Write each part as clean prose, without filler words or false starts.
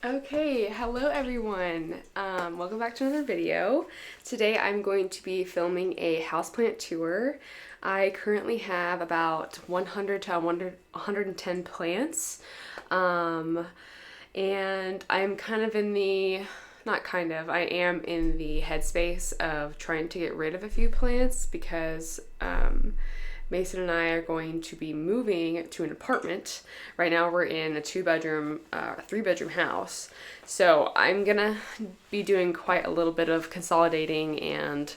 Okay, hello everyone. Welcome back to another video. Today I'm going to be filming a houseplant tour. I currently have about 100 to 110 plants. And I'm kind of in the, not kind of, I am in the headspace of trying to get rid of a few plants because Mason and I are going to be moving to an apartment. Right now we're in a three-bedroom house. So I'm gonna be doing quite a little bit of consolidating and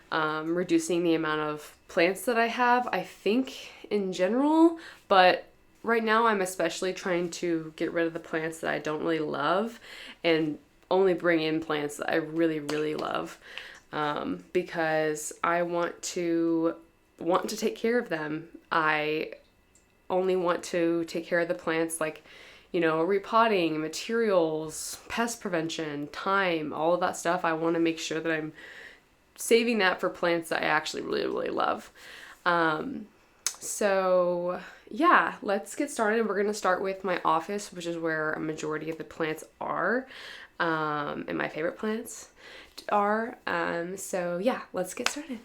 reducing the amount of plants that I have, I think, in general. But right now I'm especially trying to get rid of the plants that I don't really love and only bring in plants that I really, really love. Because I want to take care of them. I only want to take care of the plants, like, repotting, materials, pest prevention, time, all of that stuff. I want to make sure that I'm saving that for plants that I actually really, really love. So yeah, let's get started. We're going to start with my office, which is where a majority of the plants are, and my favorite plants are. So yeah, let's get started.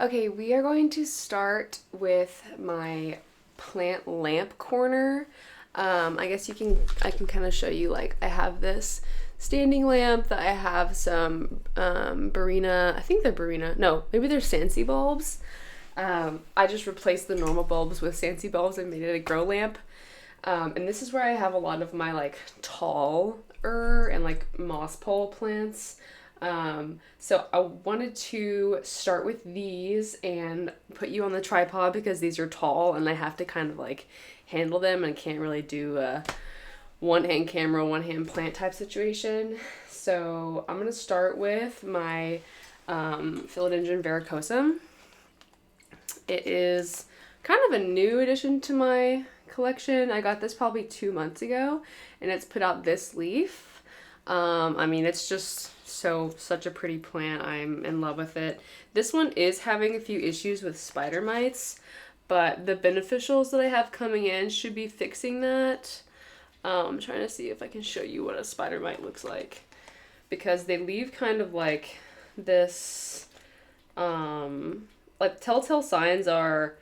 Okay, we are going to start with my plant lamp corner. I guess I can kind of show you, like, I have this standing lamp that I have some Barina, I think they're Barina, no, maybe they're Sansi bulbs. I just replaced the normal bulbs with Sansi bulbs and made it a grow lamp. And this is where I have a lot of my, like, taller and, like, moss pole plants. So I wanted to start with these and put you on the tripod because these are tall and I have to kind of, like, handle them and can't really do a one-hand camera, one-hand plant type situation. So I'm going to start with my Philodendron verrucosum. It is kind of a new addition to my collection. I got this probably 2 months ago and it's put out this leaf. I mean, it's just such a pretty plant. I'm in love with it. This one is having a few issues with spider mites, but the beneficials that I have coming in should be fixing that. I'm trying to see if I can show you what a spider mite looks like, because they leave kind of like this, like, telltale signs are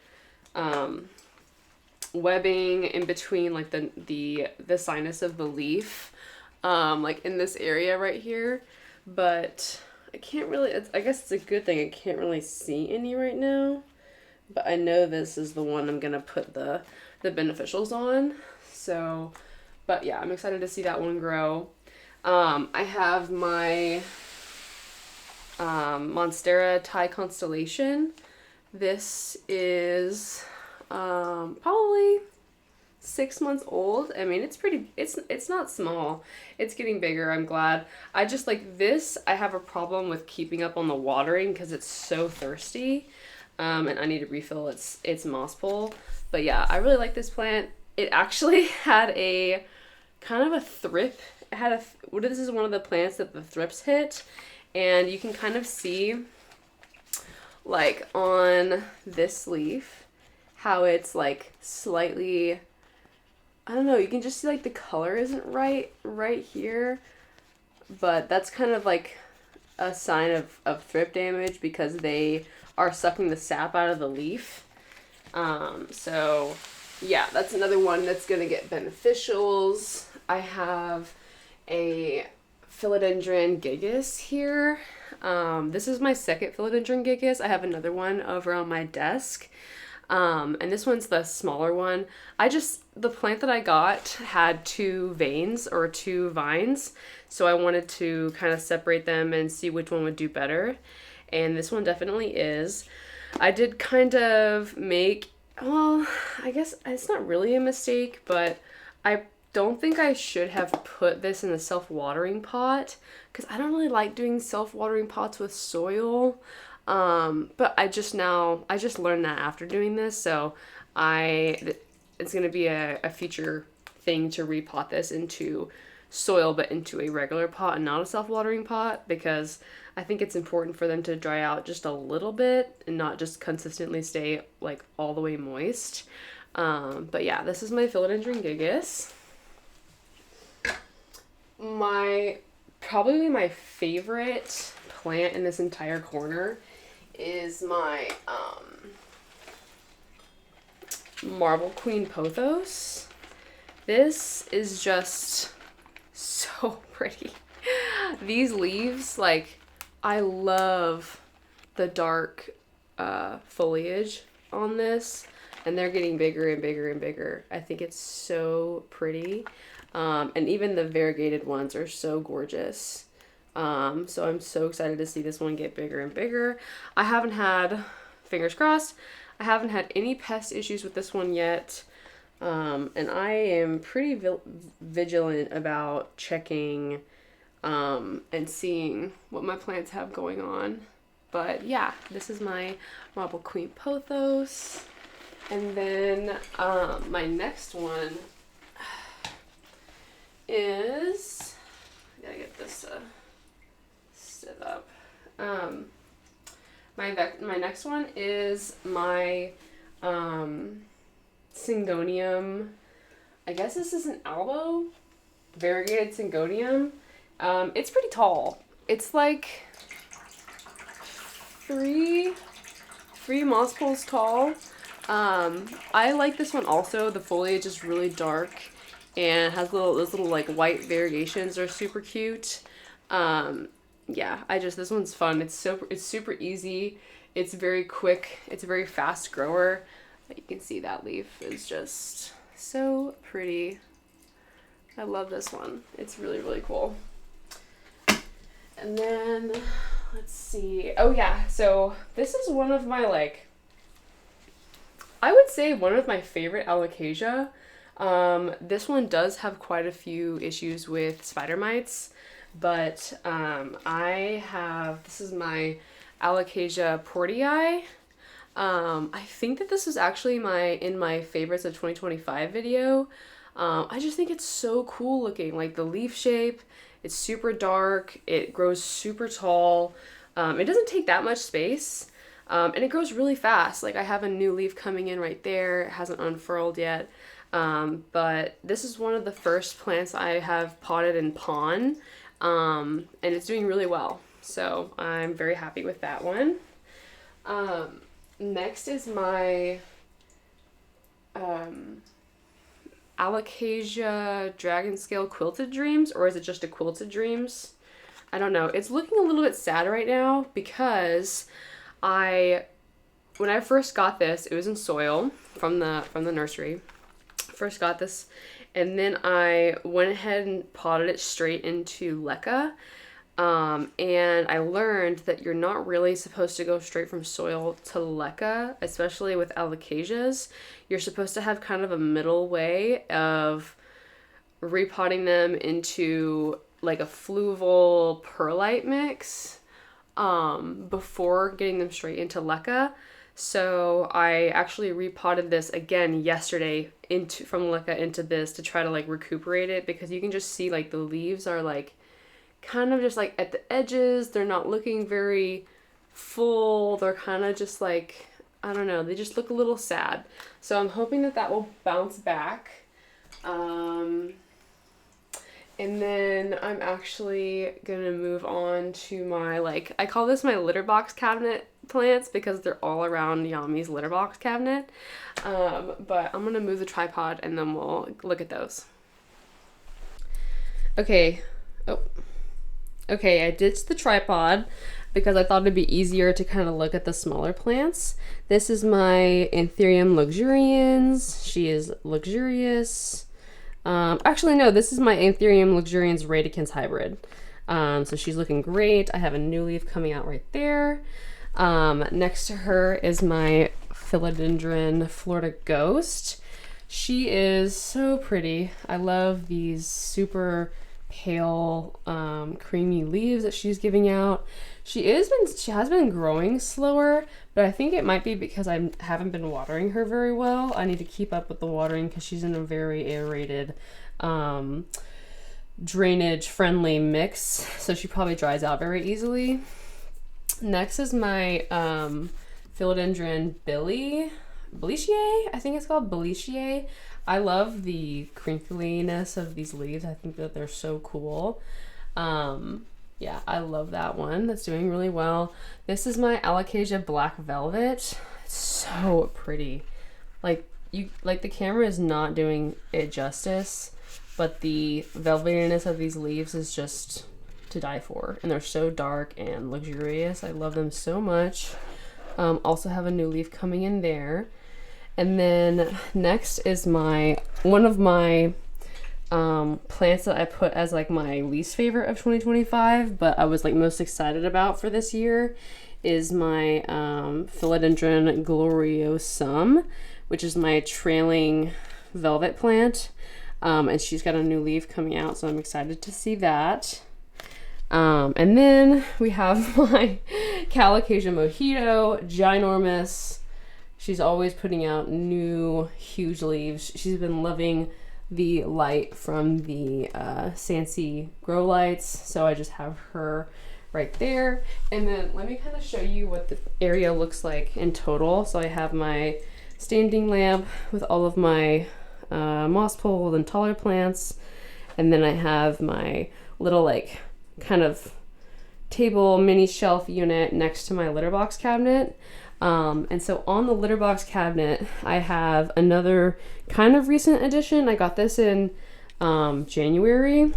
webbing in between, like, the sinus of the leaf, like in this area right here. But I can't really, I guess it's a good thing I can't really see any right now. But I know this is the one I'm going to put the beneficials on. So, but yeah, I'm excited to see that one grow. I have my Monstera Thai Constellation. This is probably 6 months old. I mean, it's not small. It's getting bigger. I'm glad. I just, like, this, I have a problem with keeping up on the watering because it's so thirsty. And I need to refill its moss pole. But yeah, I really like this plant. It actually had a kind of a thrip. This is one of the plants that the thrips hit. And you can kind of see, like, on this leaf, how it's, like, slightly, I don't know, you can just see, like, the color isn't right here, but that's kind of like a sign of thrip damage because they are sucking the sap out of the leaf. So yeah, that's another one that's gonna get beneficials. I have a Philodendron gigas here. This is my second Philodendron gigas. I have another one over on my desk. And this one's the smaller one. The plant that I got had two vines, so I wanted to kind of separate them and see which one would do better. And this one definitely is. I did kind of I guess it's not really a mistake, but I don't think I should have put this in a self-watering pot because I don't really like doing self-watering pots with soil. But I just learned that after doing this, so it's going to be a future thing to repot this into soil, but into a regular pot and not a self-watering pot, because I think it's important for them to dry out just a little bit and not just consistently stay, like, all the way moist. But yeah, this is my Philodendron gigas. Probably my favorite plant in this entire corner is my Marble Queen Pothos. This is just so pretty. These leaves, like, I love the dark foliage on this, and they're getting bigger and bigger and bigger. I think it's so pretty. And even the variegated ones are so gorgeous. So I'm so excited to see this one get bigger and bigger. I haven't had, fingers crossed, I haven't had any pest issues with this one yet. And I am pretty vigilant about checking and seeing what my plants have going on. But yeah, this is my Marble Queen Pothos. And then my next one is, I gotta get this stood up. My next one is my Syngonium. I guess this is an albo variegated Syngonium. It's pretty tall. It's like three moss poles tall. I like this one also. The foliage is really dark and has those little like white variations are super cute. Yeah, this one's fun. It's super easy. It's very quick. It's a very fast grower. You can see that leaf is just so pretty. I love this one. It's really, really cool. And then let's see. Oh yeah, so this is one of my I would say one of my favorite alocasia. This one does have quite a few issues with spider mites, but this is my Alocasia portii. I think that this was actually in my favorites of 2025 video. I just think it's so cool looking, like the leaf shape. It's super dark. It grows super tall. It doesn't take that much space. And it grows really fast. Like I have a new leaf coming in right there. It hasn't unfurled yet. But this is one of the first plants I have potted in pon. And it's doing really well. So I'm very happy with that one. Next is my Alocasia Dragon Scale Quilted Dreams, or is it just a Quilted Dreams? I don't know. It's looking a little bit sad right now because when I first got this, it was in soil from the nursery. First got this, and then I went ahead and potted it straight into leca. And I learned that you're not really supposed to go straight from soil to leca, especially with alocasias. You're supposed to have kind of a middle way of repotting them into like a fluval perlite mix before getting them straight into leca. So I actually repotted this again yesterday from leca into this to try to like recuperate it, because you can just see like the leaves are like kind of just like at the edges. They're not looking very full. They're kind of just like, I don't know, they just look a little sad. So I'm hoping that will bounce back. And then I'm actually gonna move on to my, I call this my litter box cabinet plants because they're all around Yami's litter box cabinet. But I'm gonna move the tripod and then we'll look at those. Okay. Okay, I ditched the tripod because I thought it'd be easier to kind of look at the smaller plants. This is my Anthurium luxurians. She is luxurious. Actually, no, this is my Anthurium luxurians radicans hybrid. So she's looking great. I have a new leaf coming out right there. Next to her is my Philodendron Florida Ghost. She is so pretty. I love these super pale, creamy leaves that she's giving out. She has been growing slower, but I think it might be because I haven't been watering her very well. I need to keep up with the watering because she's in a very aerated, drainage friendly mix, so she probably dries out very easily. Next is my Philodendron Billy. Beliciae, I think it's called Beliciae. I love the crinkliness of these leaves. I think that they're so cool. Yeah, I love that one. That's doing really well. This is my Alocasia Black Velvet. It's so pretty. Like the camera is not doing it justice, but the velvetiness of these leaves is just to die for. And they're so dark and luxurious. I love them so much. Also have a new leaf coming in there. And then next is one of my plants that I put as like my least favorite of 2025, but I was like most excited about for this year is my Philodendron gloriosum, which is my trailing velvet plant. And she's got a new leaf coming out, so I'm excited to see that. And then we have my Calocasia mojito, ginormous. She's always putting out new huge leaves. She's been loving the light from the Sansi grow lights, so I just have her right there. And then let me kind of show you what the area looks like in total. So I have my standing lamp with all of my moss pole and taller plants, and then I have my little like kind of table mini shelf unit next to my litter box cabinet. And so on the litter box cabinet, I have another kind of recent addition. I got this in January,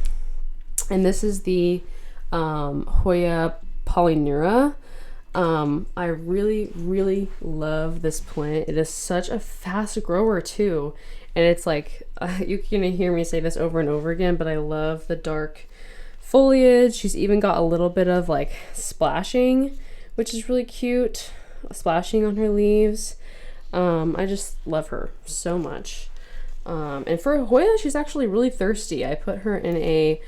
and this is the Hoya polyneura. I really, really love this plant. It is such a fast grower too. And it's like, you're gonna hear me say this over and over again, but I love the dark foliage. She's even got a little bit of like splashing, which is really cute. Splashing on her leaves. I just love her so much. And for Hoya, she's actually really thirsty. I put her in a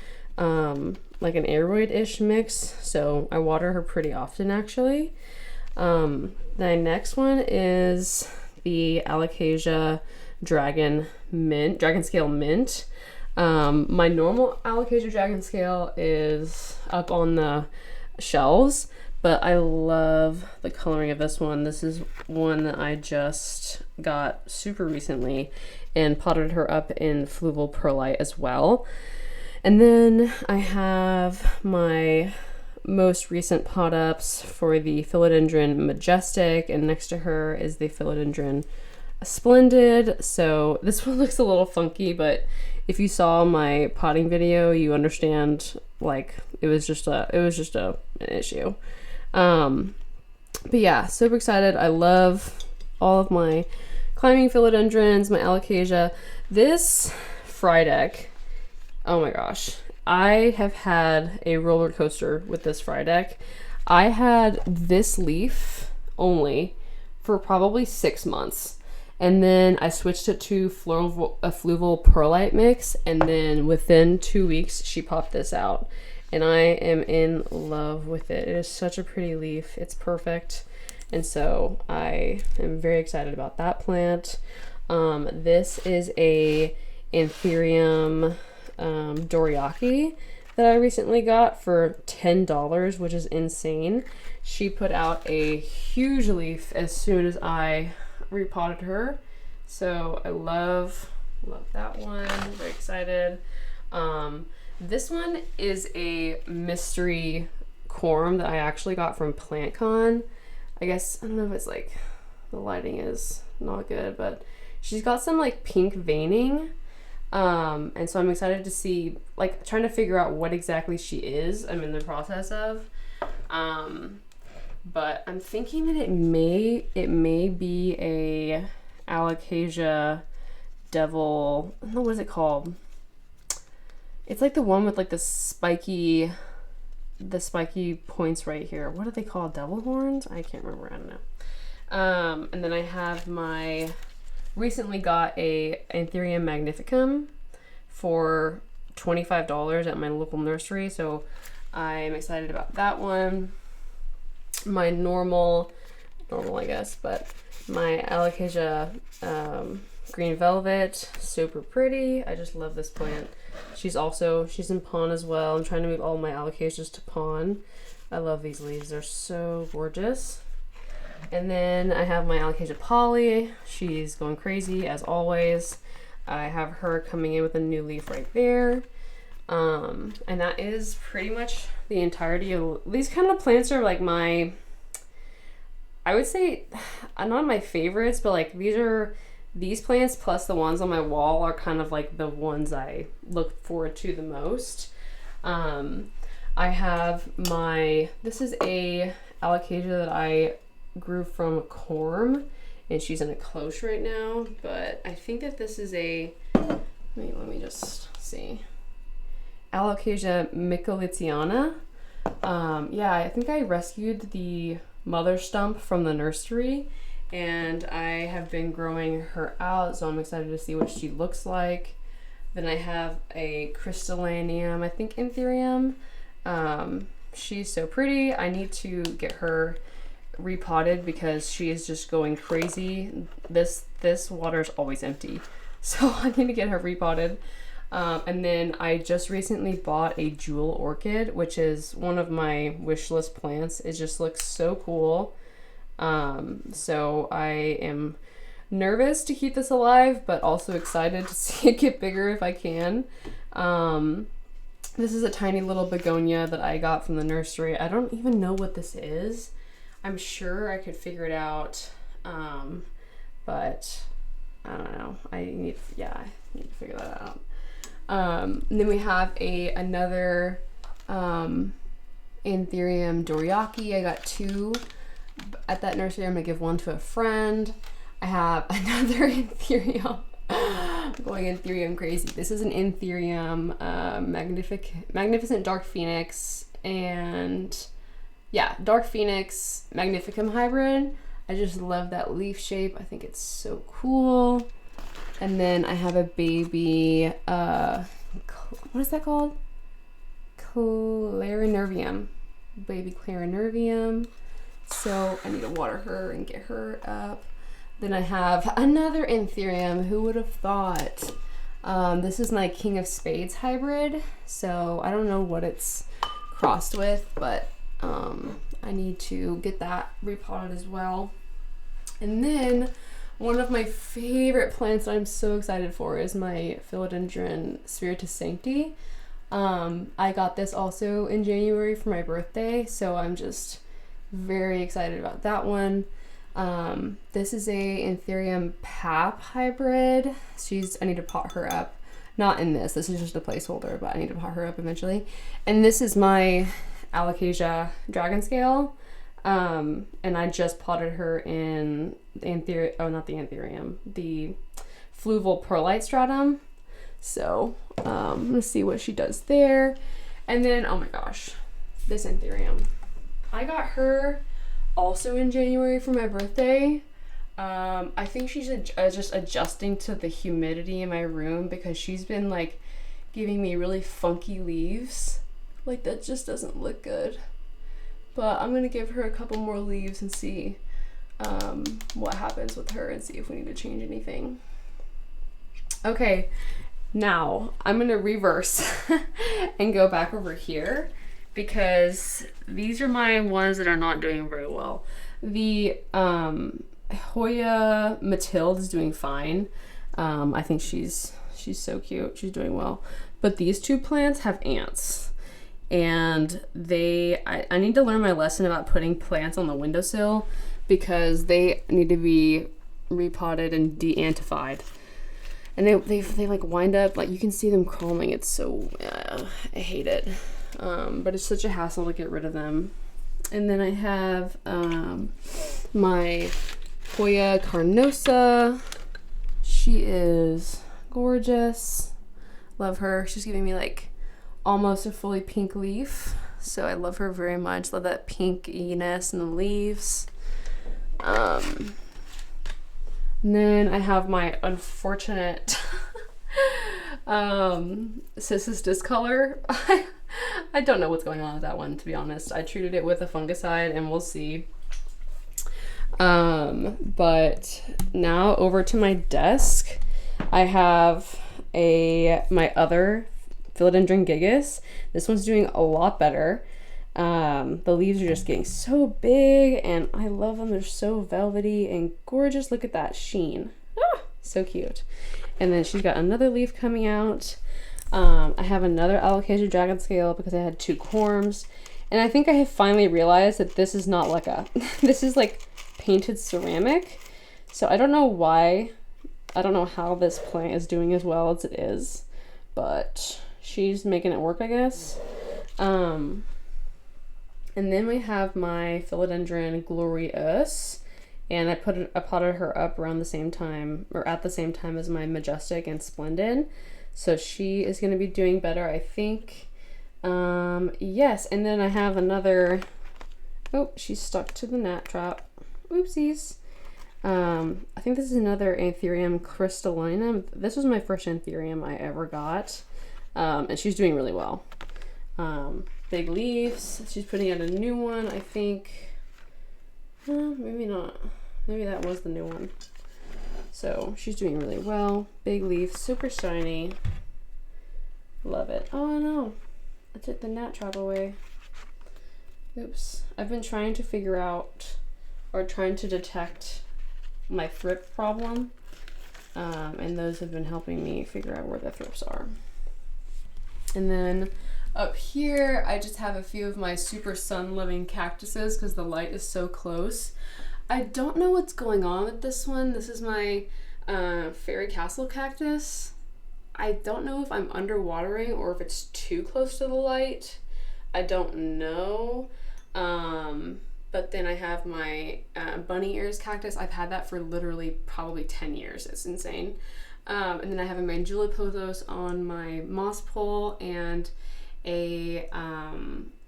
like an aeroid-ish mix, so I water her pretty often actually. The next one is the Alocasia Dragon Scale Mint. My normal Alocasia Dragon Scale is up on the shelves, but I love the coloring of this one. This is one that I just got super recently and potted her up in fluval perlite as well. And then I have my most recent pot ups for the Philodendron Majestic, and next to her is the Philodendron Splendid. So this one looks a little funky, but if you saw my potting video, you understand, like it was just an issue. But yeah, super excited. I love all of my climbing philodendrons, my Alocasia. This Frydek, oh my gosh, I have had a roller coaster with this Frydek. I had this leaf only for probably 6 months, and then I switched it to a fluval perlite mix, and then within 2 weeks she popped this out. And I am in love with it. It is such a pretty leaf. It's perfect. And so I am very excited about that plant. This is a Anthurium Doriaki that I recently got for $10, which is insane. She put out a huge leaf as soon as I repotted her. So I love that one. I'm very excited. This one is a mystery corm that I actually got from PlantCon. I guess, I don't know if it's like, the lighting is not good, but she's got some like pink veining. And so I'm excited to see, like trying to figure out what exactly she is. I'm in the process of. But I'm thinking that it may be a Alocasia Devil, I don't know, what is it called? It's like the one with like the spiky points right here. What are they called? Devil horns? I can't remember. I don't know. And then I have recently got a Anthurium magnificum for $25 at my local nursery. So I'm excited about that one. My normal, I guess, but my Alocasia Green Velvet, super pretty. I just love this plant. She's in pon as well. I'm trying to move all my Alocasias to pon. I love these leaves. They're so gorgeous. And then I have my Alocasia Poly. She's going crazy as always. I have her coming in with a new leaf right there. And that is pretty much the entirety of these kind of plants are like my, I would say not my favorites, but like these plants plus the ones on my wall are kind of like the ones I look forward to the most. I have this is a alocasia that I grew from corm, and she's in a cloche right now, but I think that this is let me just see. Alocasia mycolitiana. Yeah, I think I rescued the mother stump from the nursery, and I have been growing her out, so I'm excited to see what she looks like. Then I have a crystallium, I think Anthurium. She's so pretty. I need to get her repotted because she is just going crazy. This water is always empty, so I need to get her repotted. And then I just recently bought a jewel orchid, which is one of my wish list plants. It just looks so cool. So I am nervous to keep this alive, but also excited to see it get bigger if I can. This is a tiny little begonia that I got from the nursery. I don't even know what this is. I'm sure I could figure it out, but I don't know. I need to figure that out. And then we have another Anthurium Doriaki. I got 2 at that nursery. I'm gonna give 1 to a friend. I have another Anthurium. I'm going Anthurium crazy. This is an Anthurium Magnificent Dark Phoenix, and yeah, Dark Phoenix Magnificum hybrid. I just love that leaf shape. I think it's so cool. And then I have a baby, what is that called? Clarinervium. Baby Clarinervium. So I need to water her and get her up. Then I have another Anthurium. Who would have thought? This is my King of Spades hybrid. So I don't know what it's crossed with, but I need to get that repotted as well. And then one of my favorite plants that I'm so excited for is my Philodendron Spiritus Sancti. I got this also in January for my birthday, so I'm just very excited about that one. This is a Anthurium Pap hybrid. I need to pot her up. Not in this is just a placeholder, but I need to pot her up eventually. And this is my Alocasia Dragon Scale. And I just potted her in the Fluval Perlite Stratum. So, I'm gonna see what she does there. And then, oh my gosh, this Anthurium. I got her also in January for my birthday. I think she's just adjusting to the humidity in my room because she's been like giving me really funky leaves. Like that just doesn't look good. But I'm gonna give her a couple more leaves and see what happens with her and see if we need to change anything. Okay, now I'm gonna reverse and go back over here because these are my ones that are not doing very well. The Hoya Matilde is doing fine. I think she's so cute. She's doing well. But these 2 plants have ants. And I need to learn my lesson about putting plants on the windowsill because they need to be repotted and de-antified. And they like wind up, like you can see them crawling. It's so, I hate it. But it's such a hassle to get rid of them. And then I have my Hoya Carnosa. She is gorgeous. Love her. She's giving me like almost a fully pink leaf, so I love her very much. Love that pinkiness in the leaves. And then I have my unfortunate Cissus discolor. I don't know what's going on with that one, to be honest. I treated it with a fungicide and we'll see. But now over to my desk. I have my other Philodendron gigas. This one's doing a lot better. The leaves are just getting so big and I love them. They're so velvety and gorgeous. Look at that sheen. Ah, so cute. And then she's got another leaf coming out. I have another alocasia dragon scale because I had 2 corms. And I think I have finally realized that this is not like a, this is like painted ceramic. So I don't know why, I don't know how this plant is doing as well as it is, but she's making it work, I guess. And then we have my philodendron glorious, and I potted her up around the same time, or at the same time as my majestic and splendid. So she is going to be doing better, I think. Yes, and then I have another, oh, she's stuck to the gnat trap. Oopsies. I think this is another Anthurium crystallinum. This was my first Anthurium I ever got. And she's doing really well. Big leaves. She's putting out a new one, I think. Maybe not. Maybe that was the new one. So she's doing really well. Big leaves, super shiny. Love it. Oh no, I took the gnat trap away. Oops. I've been trying to figure out, or trying to detect my thrip problem. And those have been helping me figure out where the thrips are. And then up here, I just have a few of my super sun living cactuses because the light is so close. I don't know what's going on with this one. This is my fairy castle cactus. I don't know if I'm underwatering or if it's too close to the light. I don't know. But then I have my bunny ears cactus. I've had that for literally probably 10 years. It's insane. And then I have a Mandula pothos on my moss pole and a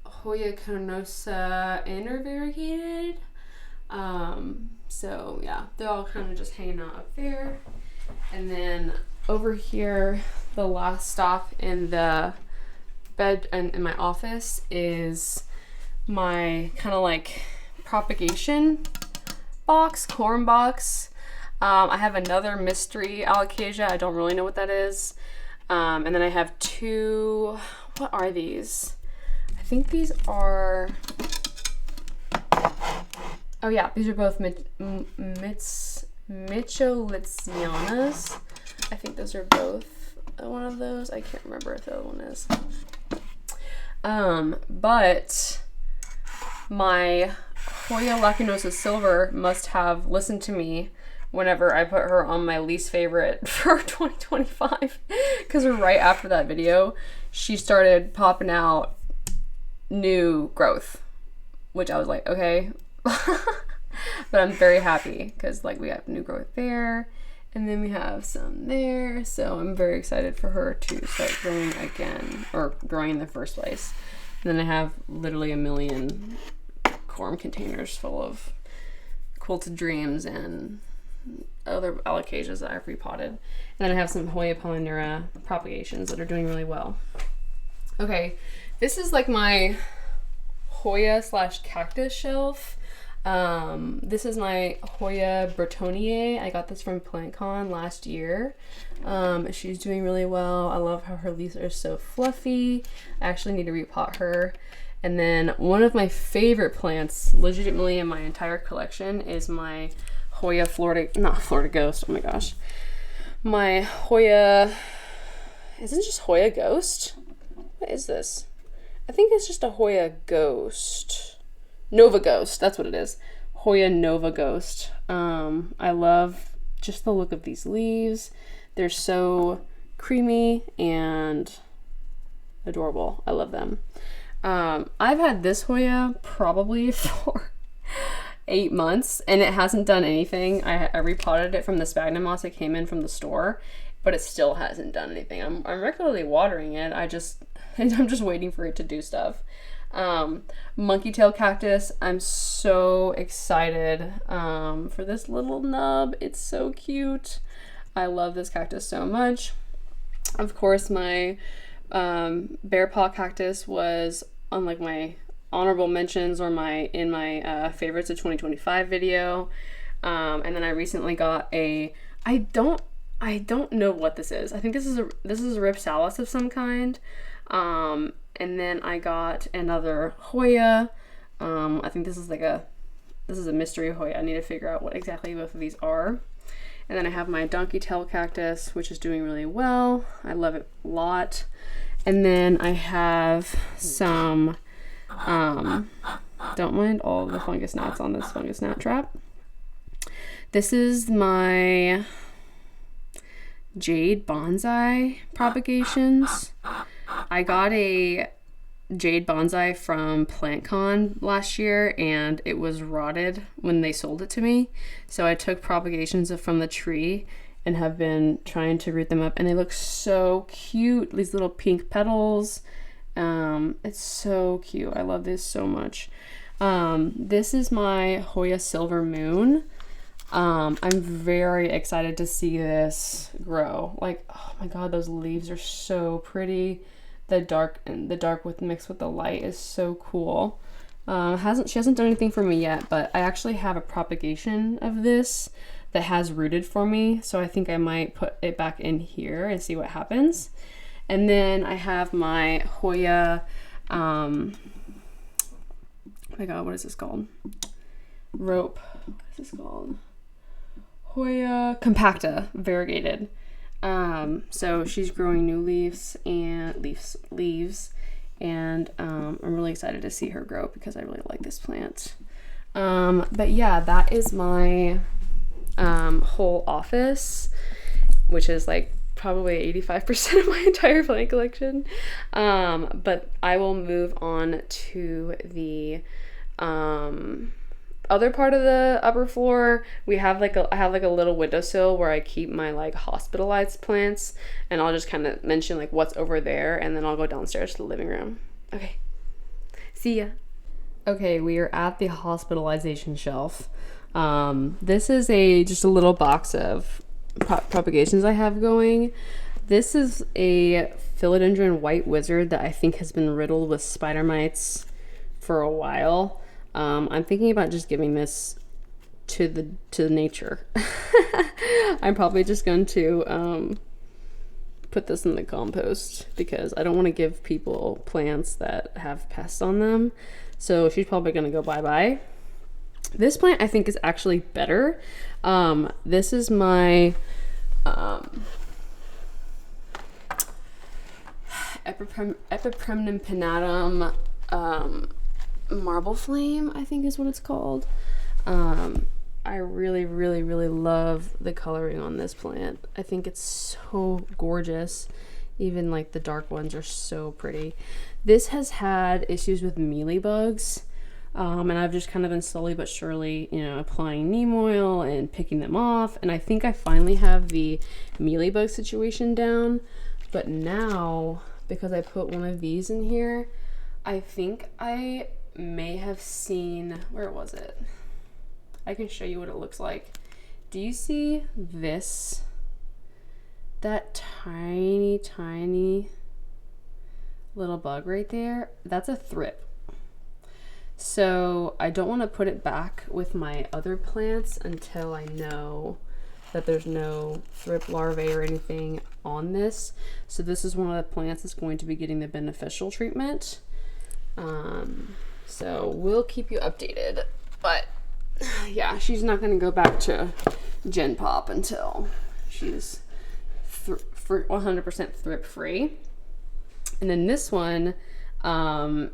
Hoya carnosa intervariegated. So yeah, they're all kind of just hanging out up there. And then over here, the last stop in the bed and in my office is my kind of like propagation box, corm box. I have another mystery alocasia. I don't really know what that is. And then I have 2, what are these? I think these are, oh yeah, these are both Mitcholitzianas. I think those are both one of those. I can't remember if the other one is. But my Hoya lacinosa silver must have listened to me whenever I put her on my least favorite for 2025, because right after that video, she started popping out new growth, which I was like, okay. But I'm very happy because like we have new growth there, and then we have some there, so I'm very excited for her to start growing again, or growing in the first place. And then I have literally a million corm containers full of quilted dreams and other alocasias that I've repotted. And then I have some Hoya polyneura propagations that are doing really well. Okay, this is like my Hoya / cactus shelf. This is my Hoya Bretonnier. I got this from PlantCon last year. She's doing really well. I love how her leaves are so fluffy. I actually need to repot her. And then one of my favorite plants, legitimately in my entire collection, is my Hoya not Florida Ghost, oh my gosh. My Hoya, is it just Hoya Ghost? What is this? I think it's just a Hoya Ghost. Nova Ghost, that's what it is. Hoya Nova Ghost. I love just the look of these leaves. They're so creamy and adorable. I love them. I've had this Hoya probably for 8 months and it hasn't done anything. I repotted it from the sphagnum moss that came in from the store, but it still hasn't done anything. I'm regularly watering it. I'm just waiting for it to do stuff. Monkey tail cactus. I'm so excited for this little nub. It's so cute. I love this cactus so much. Of course, my bear paw cactus was on like my honorable mentions or in my favorites of 2025 video. And then I recently got I don't know what this is. I think this is a Ripsalis of some kind. And then I got another Hoya. I think this is a mystery Hoya. I need to figure out what exactly both of these are. And then I have my donkey tail cactus, which is doing really well. I love it a lot. And then I have some, don't mind all the fungus gnats on this fungus gnat trap. This is my jade bonsai propagations. I got a jade bonsai from PlantCon last year and it was rotted when they sold it to me. So I took propagations from the tree and have been trying to root them up, and they look so cute. These little pink petals. It's so cute. I love this so much. This is my Hoya Silver Moon. I'm very excited to see this grow. Like, oh my god, those leaves are so pretty. The dark with mixed with the light is so cool. She hasn't done anything for me yet, but I actually have a propagation of this that has rooted for me, so I think I might put it back in here and see what happens. And then I have my Hoya, oh my god, what is this called? Rope. What is this called? Hoya compacta variegated. So she's growing new leaves, and I'm really excited to see her grow because I really like this plant. But yeah, that is my whole office, which is like probably 85% of my entire plant collection. But I will move on to the other part of the upper floor. I have like a little windowsill where I keep my like hospitalized plants, and I'll just kind of mention like what's over there, and then I'll go downstairs to the living room. Okay, see ya. Okay, we are at the hospitalization shelf. This is just a little box of propagations I have going. This is a philodendron white wizard that I think has been riddled with spider mites for a while. I'm thinking about just giving this to nature. I'm probably just going to put this in the compost because I don't want to give people plants that have pests on them. So she's probably going to go bye-bye. This plant I think is actually better. This is my Epipremnum pinnatum marble flame, I think is what it's called. I really love the coloring on this plant. I think it's so gorgeous. Even like the dark ones are so pretty. This has had issues with mealybugs, and I've just kind of been slowly but surely, applying neem oil and picking them off, and I think I finally have the mealybug situation down. But now, because I put one of these in here, I think I may have seen, where was it? I can show you what it looks like. Do you see this? That tiny little bug right there? That's a thrip. So I don't want to put it back with my other plants until I know that there's no thrip larvae or anything on this. So this is one of the plants that's going to be getting the beneficial treatment. So we'll keep you updated, but yeah, she's not going to go back to Gen Pop until she's 100% thrip free. And then this one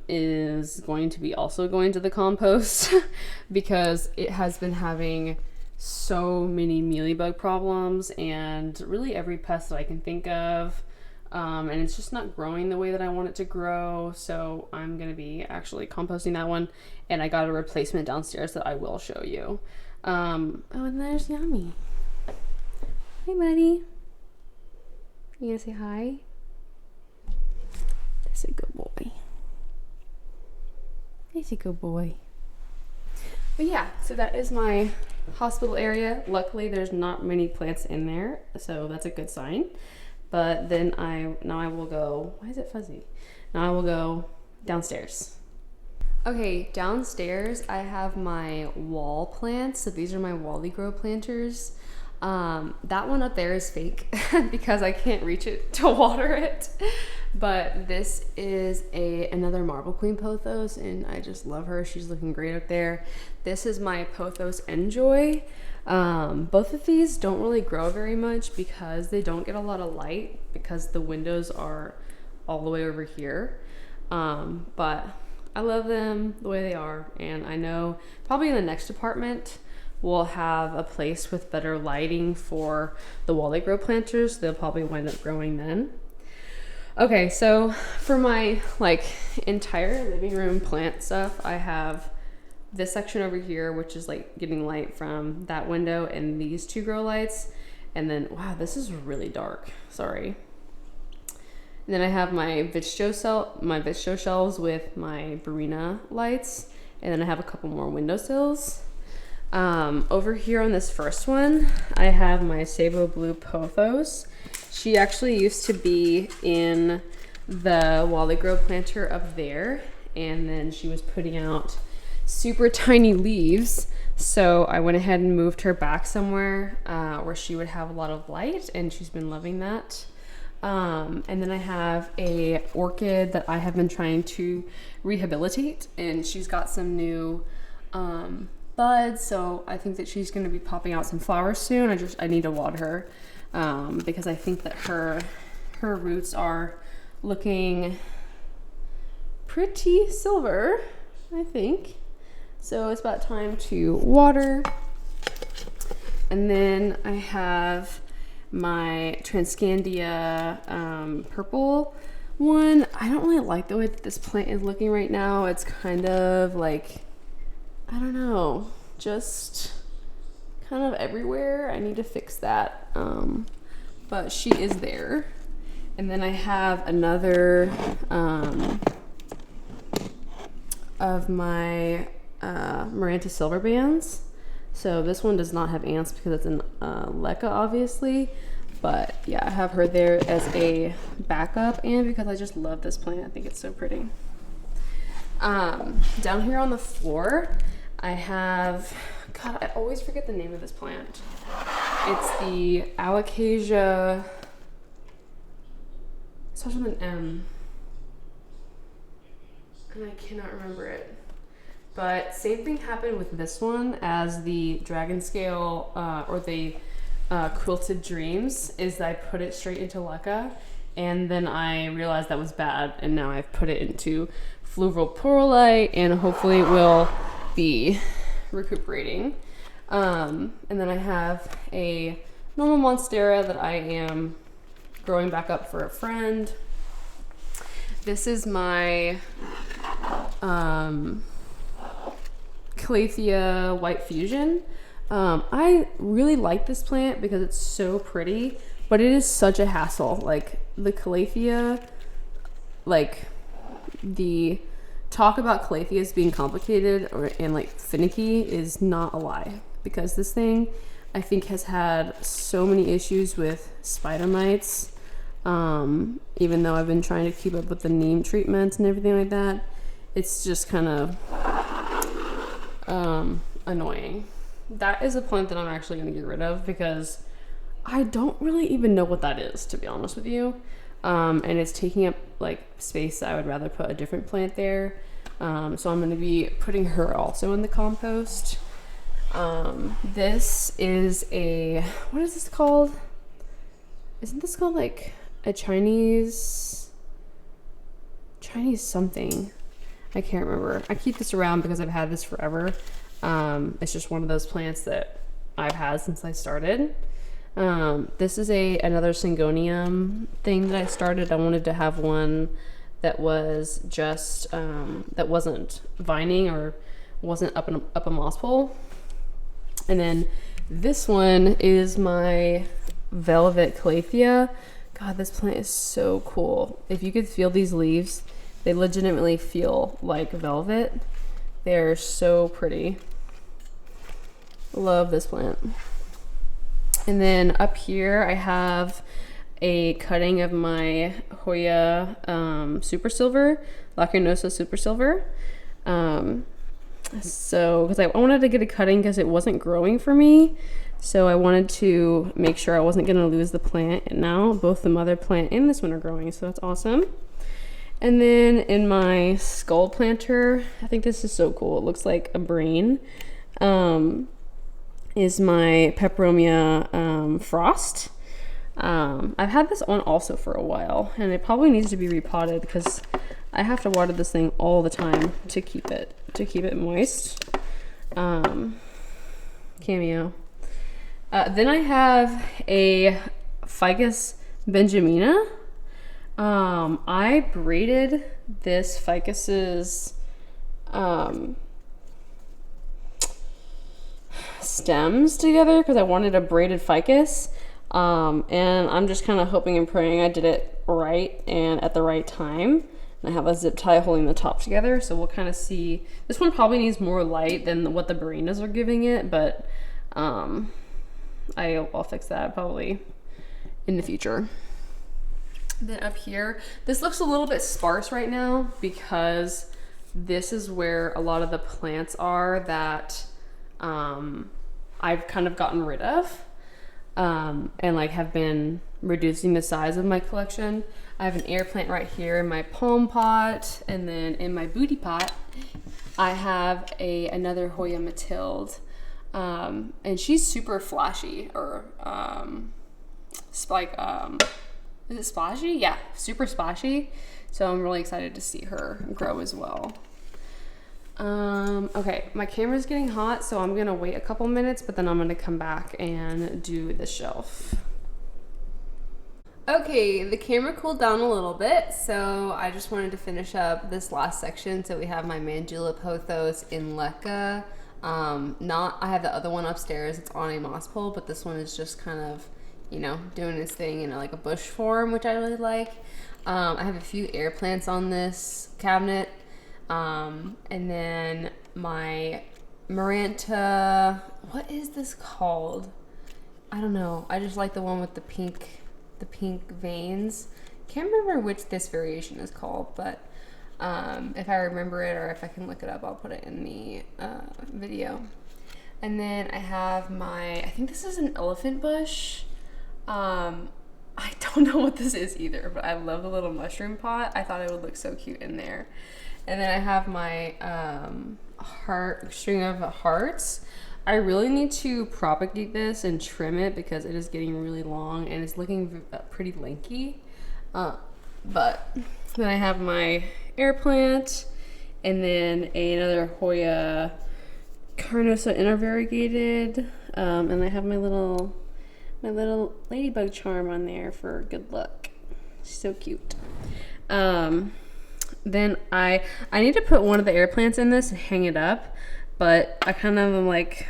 is going to be also going to the compost because it has been having so many mealybug problems and really every pest that I can think of. And it's just not growing the way that I want it to grow. So I'm going to be actually composting that one. And I got a replacement downstairs that I will show you. Oh, and there's Yummy. Hey, buddy. You gonna say hi? That's a good boy. He's a good boy. But yeah, so that is my hospital area. Luckily, there's not many plants in there, so that's a good sign. But then now I will go, why is it fuzzy? Now I will go downstairs. Okay, downstairs I have my wall plants. So these are my Wally Grow planters. That one up there is fake because I can't reach it to water it. But this is another Marble Queen Pothos, and I just love her. She's looking great up there. This is my Pothos Enjoy. Both of these don't really grow very much because they don't get a lot of light because the windows are all the way over here. But I love them the way they are, and I know probably in the next apartment we'll have a place with better lighting for the wall they grow planters. They'll probably wind up growing then. Okay, so for my like entire living room plant stuff, I have this section over here, which is like getting light from that window and these two grow lights. And then, wow, this is really dark. Sorry. And then I have my Vitcho shelves with my Barina lights. And then I have a couple more windowsills. Over here on this first one, I have my Sabo Blue Pothos. She actually used to be in the Wally Grow planter up there. And then she was putting out super tiny leaves. So I went ahead and moved her back somewhere where she would have a lot of light, and she's been loving that. And then I have a orchid that I have been trying to rehabilitate, and she's got some new buds, so I think that she's going to be popping out some flowers soon. I need to water her because I think that her roots are looking pretty silver, I think. So it's about time to water. And then I have my Transcandia purple one. I don't really like the way that this plant is looking right now. It's kind of like, I don't know, just kind of everywhere. I need to fix that. But she is there. And then I have another of my Maranta silver bands. So this one does not have ants because it's an Leca, obviously. But yeah, I have her there as a backup and because I just love this plant. I think it's so pretty. Down here on the floor, I have, God, I always forget the name of this plant. It's the Alocasia, it starts with an M. And I cannot remember it. But same thing happened with this one as the dragon scale or the quilted dreams, is that I put it straight into Leca, and then I realized that was bad, and now I've put it into fluvial perlite, and hopefully it will be recuperating. And then I have a normal monstera that I am growing back up for a friend. This is my Calathea White Fusion. I really like this plant because it's so pretty, but it is such a hassle. Like the Calathea, like the talk about Calatheas being complicated and like finicky is not a lie, because this thing I think has had so many issues with spider mites. Even though I've been trying to keep up with the neem treatments and everything like that, it's just kind of annoying. That is a plant that I'm actually going to get rid of because I don't really even know what that is, to be honest with you. And it's taking up like space. I would rather put a different plant there. So I'm going to be putting her also in the compost. This is a, what is this called? Isn't this called like a Chinese something? I can't remember. I keep this around because I've had this forever. It's just one of those plants that I've had since I started. This is another Syngonium thing that I started. I wanted to have one that was just that wasn't vining or wasn't up a moss pole. And then this one is my Velvet Calathea. God, this plant is so cool. If you could feel these leaves, they legitimately feel like velvet. They're so pretty. Love this plant. And then up here I have a cutting of my Hoya Super Silver, Lacrinosa Super Silver. So because I wanted to get a cutting because it wasn't growing for me. So I wanted to make sure I wasn't going to lose the plant. And now both the mother plant and this one are growing, so that's awesome. And then in my skull planter, I think this is so cool. It looks like a brain. is my Peperomia Frost. I've had this on also for a while, and it probably needs to be repotted because I have to water this thing all the time to keep it moist. Cameo. Then I have a Ficus benjamina. I braided this ficus's stems together because I wanted a braided ficus. And I'm just kind of hoping and praying I did it right and at the right time. And I have a zip tie holding the top together, so we'll kind of see. This one probably needs more light than what the Barenas are giving it, but I'll fix that probably in the future. Then up here, this looks a little bit sparse right now because this is where a lot of the plants are that I've kind of gotten rid of. And like have been reducing the size of my collection. I have an air plant right here in my palm pot, and then in my booty pot I have another Hoya Mathilde, and she's super flashy, or is it splashy? Yeah, super splashy. So I'm really excited to see her grow as well. Okay, my camera's getting hot, so I'm gonna wait a couple minutes, but then I'm gonna come back and do the shelf. Okay, the camera cooled down a little bit, so I just wanted to finish up this last section. So we have my Mandula pothos in Leca. I have the other one upstairs, it's on a moss pole, but this one is just kind of, you know, doing its thing in like a bush form, which I really like. I have a few air plants on this cabinet. And then my Maranta, what is this called? I don't know. I just like the one with the pink veins. Can't remember which this variation is called, but if I remember it or if I can look it up, I'll put it in the video. And then I have I think this is an elephant bush. I don't know what this is either, but I love the little mushroom pot. I thought it would look so cute in there. And then I have my string of hearts. I really need to propagate this and trim it because it is getting really long and it's looking pretty lanky. But then I have my air plant, and then another Hoya Carnosa intervariegated, and I have my little ladybug charm on there for good luck. She's so cute. Then I need to put one of the air plants in this and hang it up, but I kind of am like,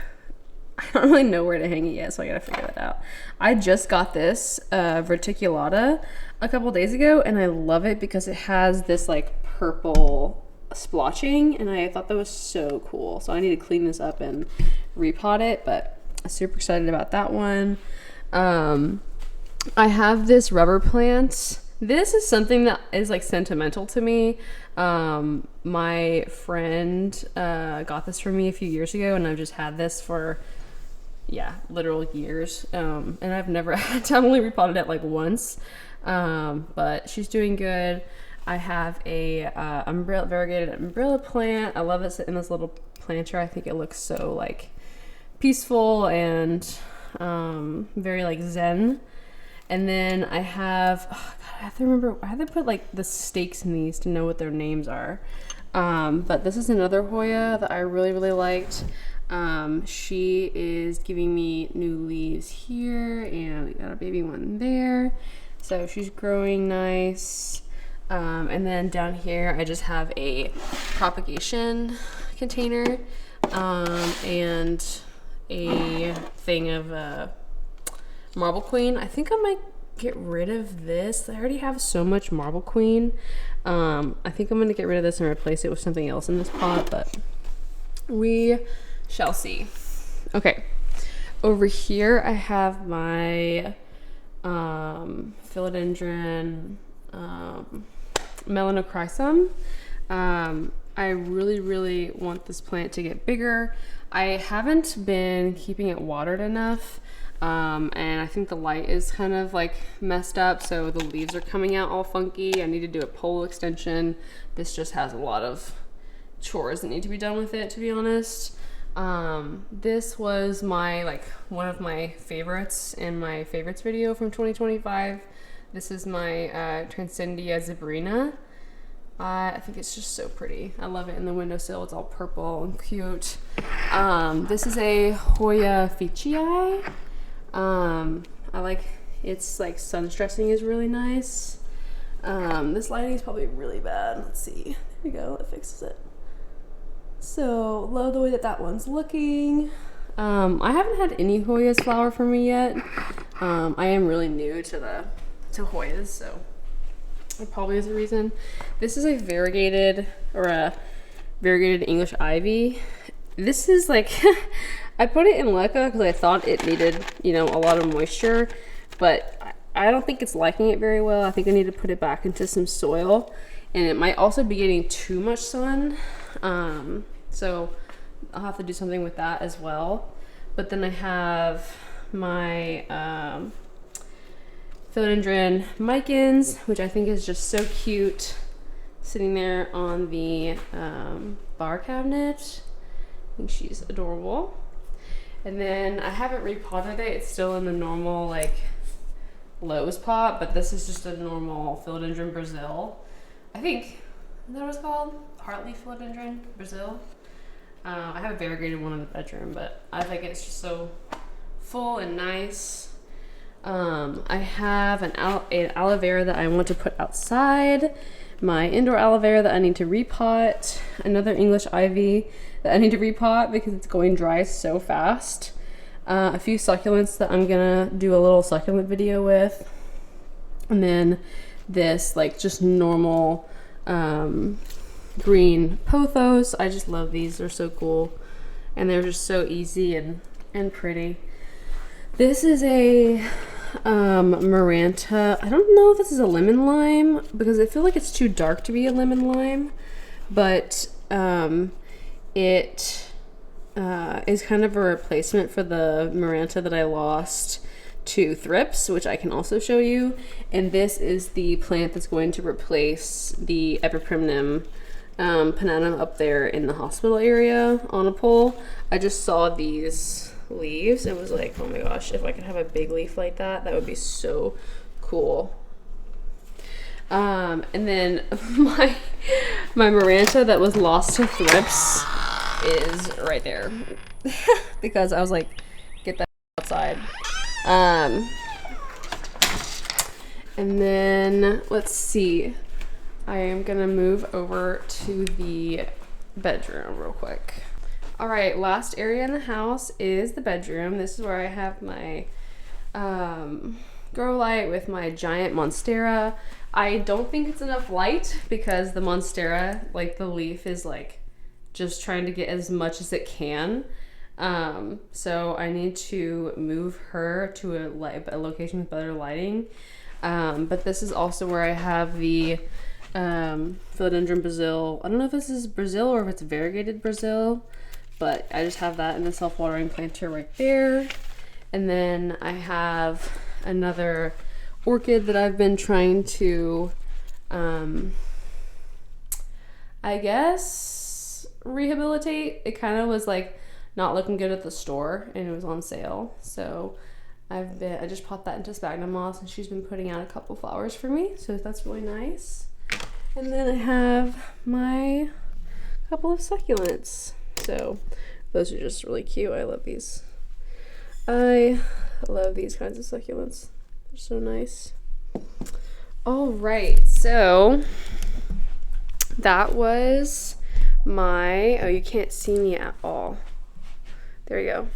I don't really know where to hang it yet, so I gotta figure that out. I just got this verticulata a couple days ago, and I love it because it has this like purple splotching, and I thought that was so cool. So I need to clean this up and repot it, but I'm super excited about that one. I have this rubber plant. This is something that is like sentimental to me. My friend got this for me a few years ago, and I've just had this for literal years. And I've only repotted it like once, but she's doing good. I have a variegated umbrella plant. I love it in this little planter. I think it looks so like peaceful and very like zen. And then I have, I have to remember, I have to put like the stakes in these to know what their names are. But this is another Hoya that I really, really liked. She is giving me new leaves here, and we got a baby one there. So she's growing nice. And then down here, I just have a propagation container, and a thing of, Marble Queen. I think I might get rid of this. I already have so much Marble Queen. I think I'm going to get rid of this and replace it with something else in this pot, but we shall see. Okay. Over here, I have my philodendron melanochrysum. I really, really want this plant to get bigger. I haven't been keeping it watered enough. And I think the light is kind of like messed up, so the leaves are coming out all funky. I need to do a pole extension. This just has a lot of chores that need to be done with it, to be honest. This was my, like, one of my favorites in my favorites video from 2025. This is my Transcendia Zebrina. I think it's just so pretty. I love it in the windowsill. It's all purple and cute. This is a Hoya Ficii. I like, it's like sun stressing is really nice. This lighting is probably really bad. Let's see. There we go. It fixes it. So love the way that that one's looking. I haven't had any Hoyas flower for me yet. I am really new to Hoyas, so it probably is a reason. This is a variegated English ivy. This is like I put it in leca because I thought it needed, you know, a lot of moisture, but I don't think it's liking it very well. I think I need to put it back into some soil, and it might also be getting too much sun. So I'll have to do something with that as well. But then I have my philodendron micans, which I think is just so cute, sitting there on the bar cabinet. I think she's adorable. And then I haven't repotted it. It's still in the normal, like, Lowe's pot, but this is just a normal philodendron Brazil. I think that was called Heartleaf philodendron Brazil. I have a variegated one in the bedroom, but I think it's just so full and nice. I have an aloe vera that I want to put outside, my indoor aloe vera that I need to repot, another English ivy that I need to repot because it's going dry so fast, a few succulents that I'm gonna do a little succulent video with, and then this, like, just normal green pothos. I just love these. They're so cool, and they're just so easy and pretty. This is a Maranta. I don't know if this is a lemon lime because I feel like it's too dark to be a lemon lime, but it is kind of a replacement for the Maranta that I lost to thrips, which I can also show you. And this is the plant that's going to replace the Epiprimnum Pananum up there in the hospital area on a pole. I just saw these leaves and was like, oh my gosh, if I could have a big leaf like that, that would be so cool. And then my Maranta that was lost to thrips is right there because I was like, get that outside. And then let's see, I am gonna move over to the bedroom real quick. All right, last area in the house is the bedroom. This is where I have my grow light with my giant monstera. I don't think it's enough light because the monstera, like, the leaf is like just trying to get as much as it can. So I need to move her to a location with better lighting. But this is also where I have the philodendron Brazil. I don't know if this is Brazil or if it's variegated Brazil, but I just have that in the self-watering planter right there. And then I have another orchid that I've been trying to, I guess, rehabilitate. It kind of was like not looking good at the store and it was on sale. So I just popped that into sphagnum moss and she's been putting out a couple flowers for me. So that's really nice. And then I have my couple of succulents. So those are just really cute. I love these. I love these kinds of succulents. They're so nice. All right, so that was my, oh, you can't see me at all. There we go.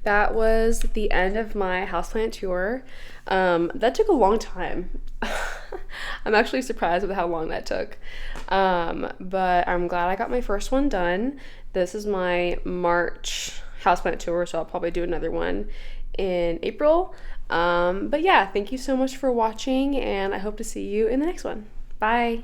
That was the end of my houseplant tour. That took a long time. I'm actually surprised with how long that took. But I'm glad I got my first one done. This is my March houseplant tour, so I'll probably do another one in April. But yeah, thank you so much for watching, and I hope to see you in the next one. Bye.